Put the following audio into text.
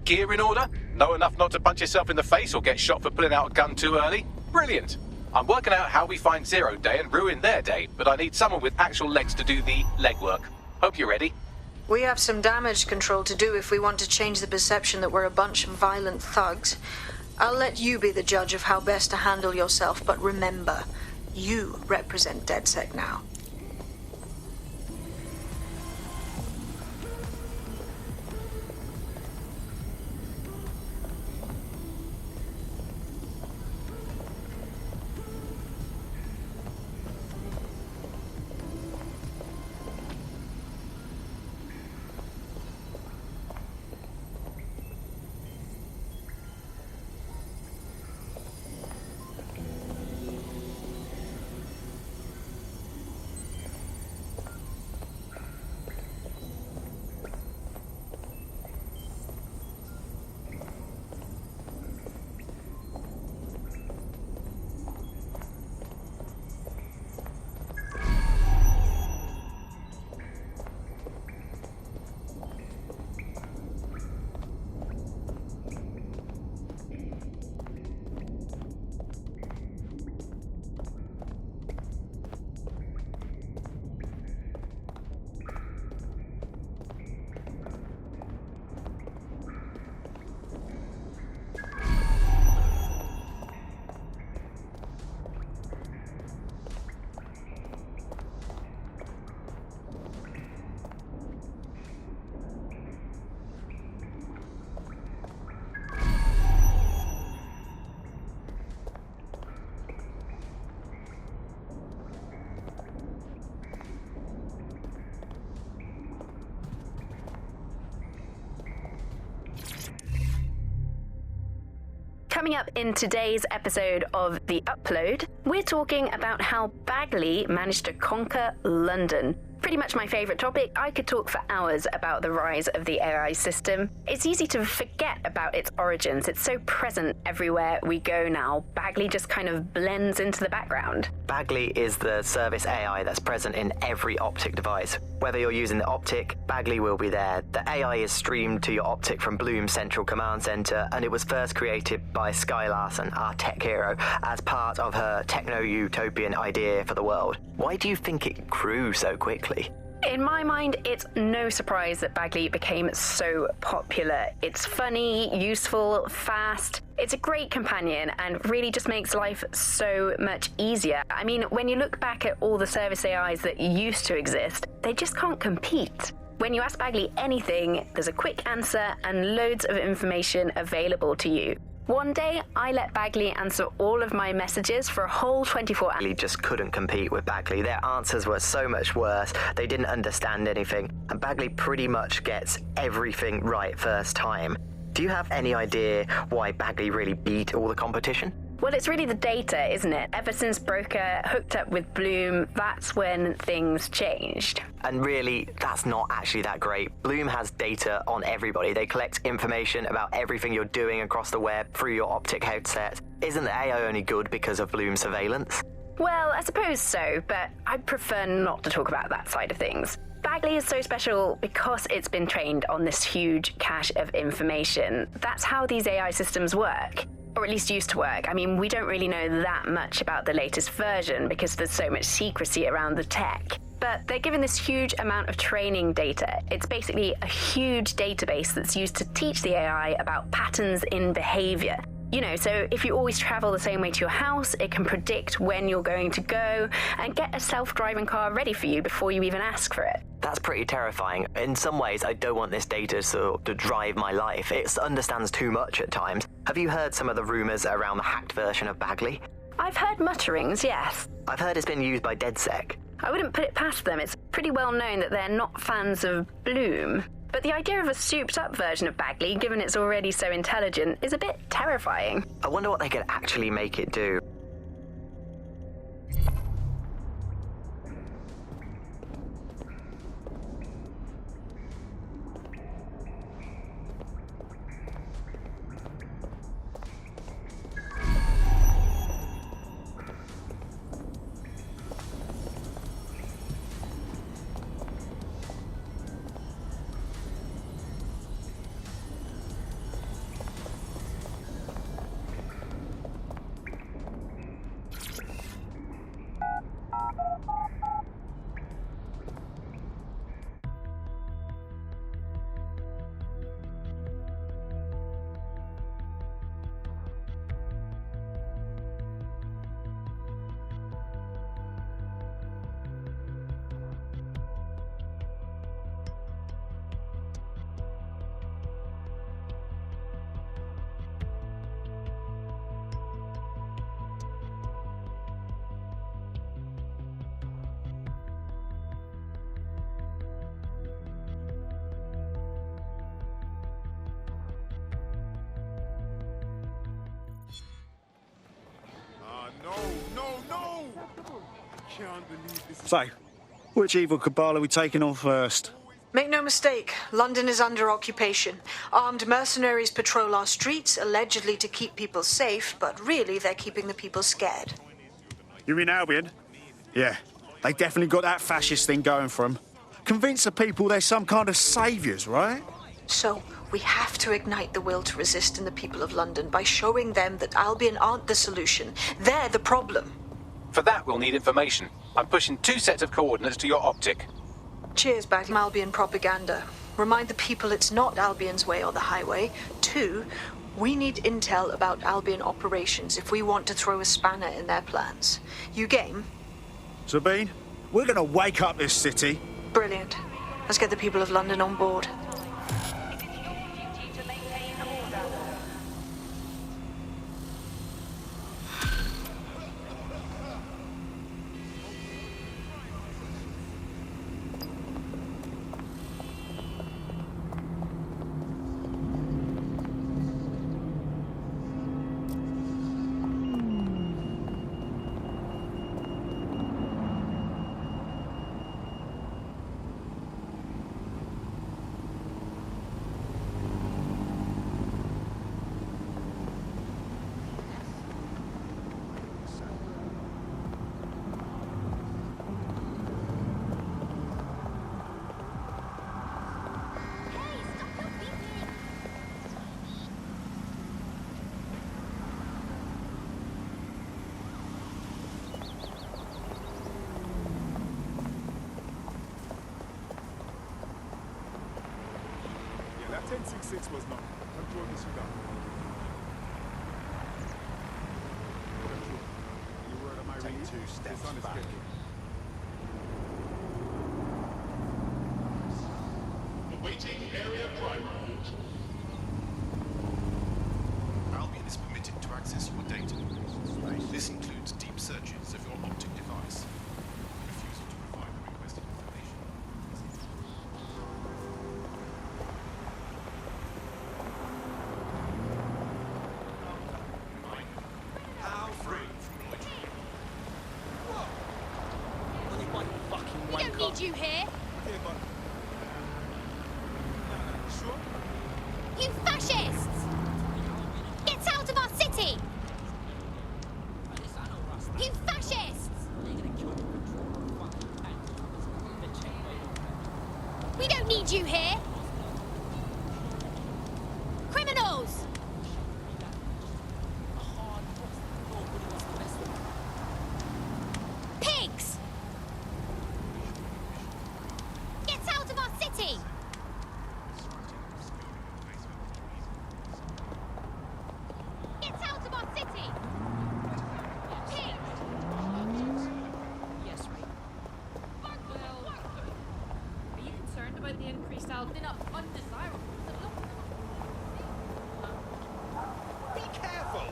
gear in order? Know enough not to punch yourself in the face or get shot for pulling out a gun too early? Brilliant. I'm working out how we find Zero Day and ruin their day, but I need someone with actual legs to do the legwork. Hope you're ready. We have some damage control to do if we want to change the perception that we're a bunch of violent thugs. I'll let you be the judge of how best to handle yourself, but remember, you represent DedSec now. Coming up in today's episode of The Upload, we're talking about how Bagley managed to conquer London. Pretty much my favourite topic. I could talk for hours about the rise of the AI system. It's easy to forget about its origins. It's so present everywhere we go now. Bagley just kind of blends into the background. Bagley is the service AI that's present in every optic device. Whether you're using the optic, Bagley will be there. The AI is streamed to your optic from Bloom's central command center, and it was first created by Sky Larson, our tech hero, as part of her techno-utopian idea for the world. Why do you think it grew so quickly? In my mind, it's no surprise that Bagley became so popular. It's funny, useful, fast. It's a great companion and really just makes life so much easier. I mean, when you look back at all the service AIs that used to exist, they just can't compete. When you ask Bagley anything, there's a quick answer and loads of information available to you. One day, I let Bagley answer all of my messages for a whole 24 hours. Bagley just couldn't compete with Bagley. Their answers were so much worse. They didn't understand anything. And Bagley pretty much gets everything right first time. Do you have any idea why Bagley really beat all the competition? Well, it's really the data, isn't it? Ever since Broker hooked up with Bloom, that's when things changed. And really, that's not actually that great. Bloom has data on everybody. They collect information about everything you're doing across the web through your optic headset. Isn't the AI only good because of Bloom's surveillance? Well, I suppose so, but I'd prefer not to talk about that side of things. Bagley is so special because it's been trained on this huge cache of information. That's how these AI systems work. Or at least used to work. I mean, we don't really know that much about the latest version because there's so much secrecy around the tech. But they're given this huge amount of training data. It's basically a huge database that's used to teach the AI about patterns in behavior. You know, so if you always travel the same way to your house, it can predict when you're going to go and get a self-driving car ready for you before you even ask for it. That's pretty terrifying. In some ways, I don't want this data to drive my life. It understands too much at times. Have you heard some of the rumors around the hacked version of Bagley? I've heard mutterings, yes. I've heard it's been used by DedSec. I wouldn't put it past them. It's pretty well known that they're not fans of Bloom. But the idea of a souped-up version of Bagley, given it's already so intelligent, is a bit terrifying. I wonder what they could actually make it do. So, which evil cabal are we taking on first? Make no mistake, London is under occupation. Armed mercenaries patrol our streets, allegedly to keep people safe, but really they're keeping the people scared. You mean Albion? Yeah, they definitely got that fascist thing going for them. Convince the people they're some kind of saviours, right? So, we have to ignite the will to resist in the people of London by showing them that Albion aren't the solution. They're the problem. For that, we'll need information. I'm pushing 2 sets of coordinates to your optic. Cheers, back Albion propaganda. Remind the people it's not Albion's way or the highway. 2, we need intel about Albion operations if we want to throw a spanner in their plans. You game? Sabine, we're gonna wake up this city. Brilliant. Let's get the people of London on board. That 1066 was not. Control the Sudan. Control. You word on my read? 2 steps back. Awaiting area primary. Albion is permitted to access your data. This includes deep searches of your optic device. Refusal to provide the requested information. How free from loitering. We don't need you here. Sure? You fascists! Get out of our city! You fascists! We don't need you here! Criminals! Pigs! Get out of our city! Get out of our city! Pigs! Yes, right. Well, are you concerned about the increased They're not undesirable. Be careful!